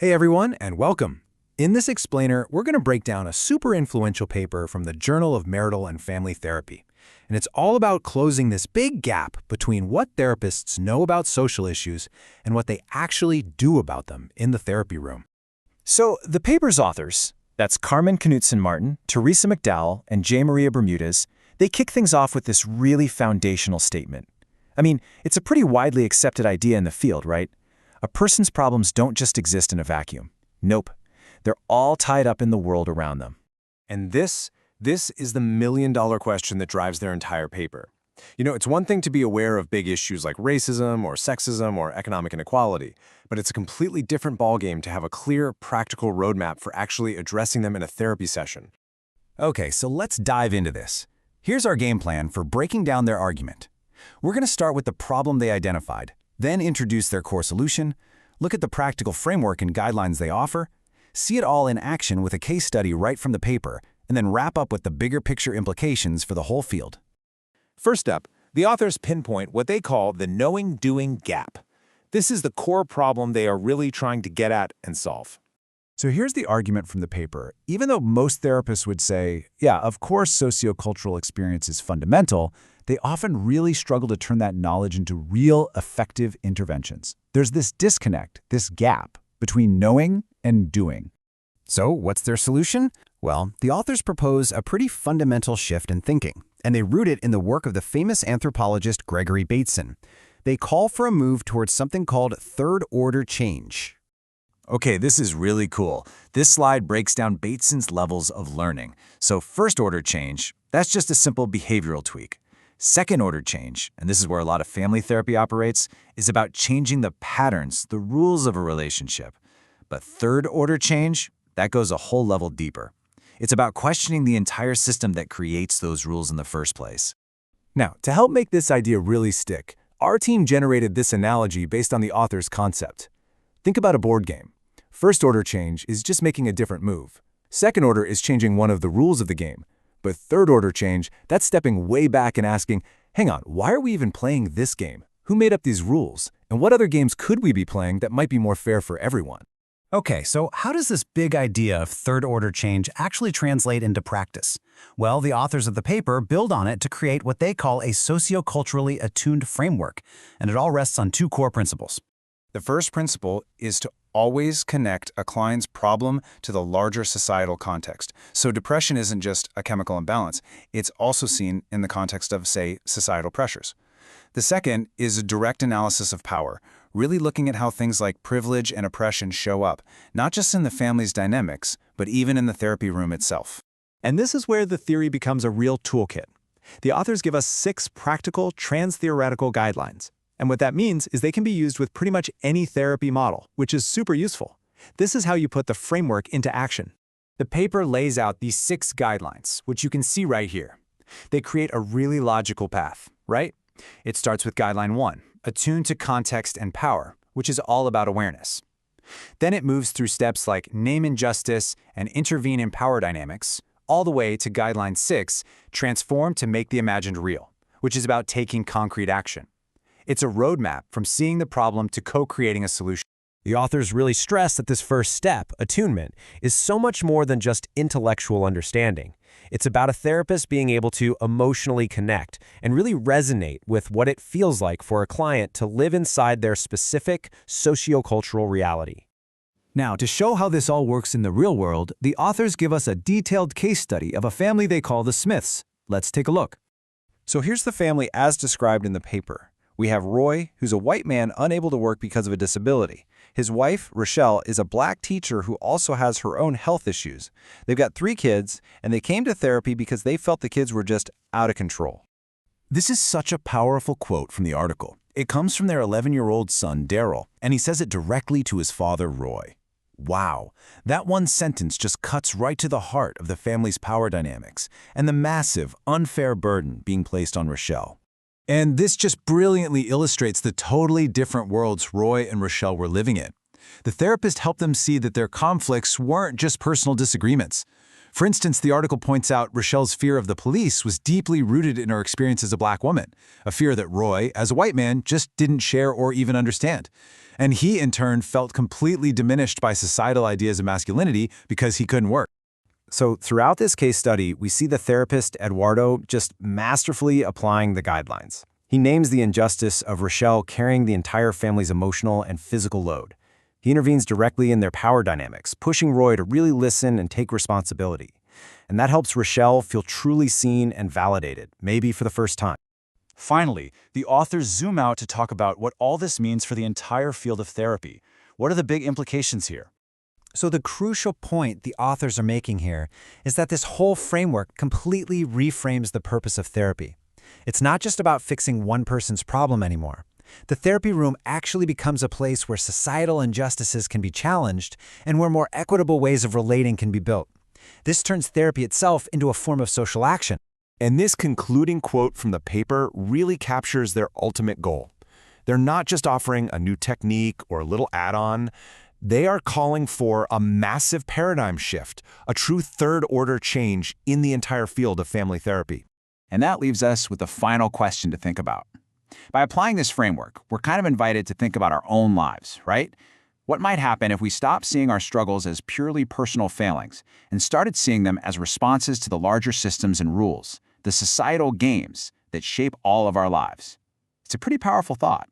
Hey everyone, and welcome. In this explainer, we're going to break down a super influential paper from the Journal of Marital and Family Therapy. And it's all about closing this big gap between what therapists know about social issues and what they actually do about them in the therapy room. So the paper's authors, that's Carmen Knudsen-Martin, Teresa McDowell, and J. Maria Bermudez, they kick things off with this really foundational statement. I mean, it's a pretty widely accepted idea in the field, right? A person's problems don't just exist in a vacuum. Nope. They're all tied up in the world around them. And this is the million-dollar question that drives their entire paper. You know, it's one thing to be aware of big issues like racism or sexism or economic inequality, but it's a completely different ballgame to have a clear, practical roadmap for actually addressing them in a therapy session. Okay, so let's dive into this. Here's our game plan for breaking down their argument. We're going to start with the problem they identified, then introduce their core solution, look at the practical framework and guidelines they offer, see it all in action with a case study right from the paper, and then wrap up with the bigger picture implications for the whole field. First up, the authors pinpoint what they call the knowing-doing gap. This is the core problem they are really trying to get at and solve. So here's the argument from the paper. Even though most therapists would say, yeah, of course sociocultural experience is fundamental, they often really struggle to turn that knowledge into real, effective interventions. There's this disconnect, this gap, between knowing and doing. So what's their solution? Well, the authors propose a pretty fundamental shift in thinking, and they root it in the work of the famous anthropologist Gregory Bateson. They call for a move towards something called third-order change. Okay, this is really cool. This slide breaks down Bateson's levels of learning. So first-order change, that's just a simple behavioral tweak. Second-order change, and this is where a lot of family therapy operates, is about changing the patterns, the rules of a relationship. But third-order change, that goes a whole level deeper. It's about questioning the entire system that creates those rules in the first place. Now, to help make this idea really stick, our team generated this analogy based on the author's concept. Think about a board game. First-order change is just making a different move. Second order is changing one of the rules of the game. But third-order change, that's stepping way back and asking, hang on, why are we even playing this game? Who made up these rules? And what other games could we be playing that might be more fair for everyone? Okay, so how does this big idea of third-order change actually translate into practice? Well, the authors of the paper build on it to create what they call a socioculturally attuned framework, and it all rests on two core principles. The first principle is to always connect a client's problem to the larger societal context. So depression isn't just a chemical imbalance. It's also seen in the context of, say, societal pressures. The second is a direct analysis of power, really looking at how things like privilege and oppression show up, not just in the family's dynamics, but even in the therapy room itself. And this is where the theory becomes a real toolkit. The authors give us 6 practical transtheoretical guidelines. And what that means is they can be used with pretty much any therapy model, which is super useful. This is how you put the framework into action. The paper lays out these 6 guidelines, which you can see right here. They create a really logical path, right? It starts with Guideline 1, Attuned to Context and Power, which is all about awareness. Then it moves through steps like Name Injustice and Intervene in Power Dynamics, all the way to Guideline 6, Transform to Make the Imagined Real, which is about taking concrete action. It's a roadmap from seeing the problem to co-creating a solution. The authors really stress that this first step, attunement, is so much more than just intellectual understanding. It's about a therapist being able to emotionally connect and really resonate with what it feels like for a client to live inside their specific sociocultural reality. Now, to show how this all works in the real world, the authors give us a detailed case study of a family they call the Smiths. Let's take a look. So here's the family as described in the paper. We have Roy, who's a white man unable to work because of a disability. His wife, Rochelle, is a black teacher who also has her own health issues. They've got 3 kids, and they came to therapy because they felt the kids were just out of control. This is such a powerful quote from the article. It comes from their 11-year-old son, Daryl, and he says it directly to his father, Roy. Wow, that one sentence just cuts right to the heart of the family's power dynamics and the massive, unfair burden being placed on Rochelle. And this just brilliantly illustrates the totally different worlds Roy and Rochelle were living in. The therapist helped them see that their conflicts weren't just personal disagreements. For instance, the article points out Rochelle's fear of the police was deeply rooted in her experience as a black woman, a fear that Roy, as a white man, just didn't share or even understand. And he, in turn, felt completely diminished by societal ideas of masculinity because he couldn't work. So throughout this case study, we see the therapist, Eduardo, just masterfully applying the guidelines. He names the injustice of Rochelle carrying the entire family's emotional and physical load. He intervenes directly in their power dynamics, pushing Roy to really listen and take responsibility. And that helps Rochelle feel truly seen and validated, maybe for the first time. Finally, the authors zoom out to talk about what all this means for the entire field of therapy. What are the big implications here? So the crucial point the authors are making here is that this whole framework completely reframes the purpose of therapy. It's not just about fixing one person's problem anymore. The therapy room actually becomes a place where societal injustices can be challenged and where more equitable ways of relating can be built. This turns therapy itself into a form of social action. And this concluding quote from the paper really captures their ultimate goal. They're not just offering a new technique or a little add-on. They are calling for a massive paradigm shift, a true third-order change in the entire field of family therapy. And that leaves us with the final question to think about. By applying this framework, we're kind of invited to think about our own lives, right? What might happen if we stopped seeing our struggles as purely personal failings and started seeing them as responses to the larger systems and rules, the societal games that shape all of our lives? It's a pretty powerful thought.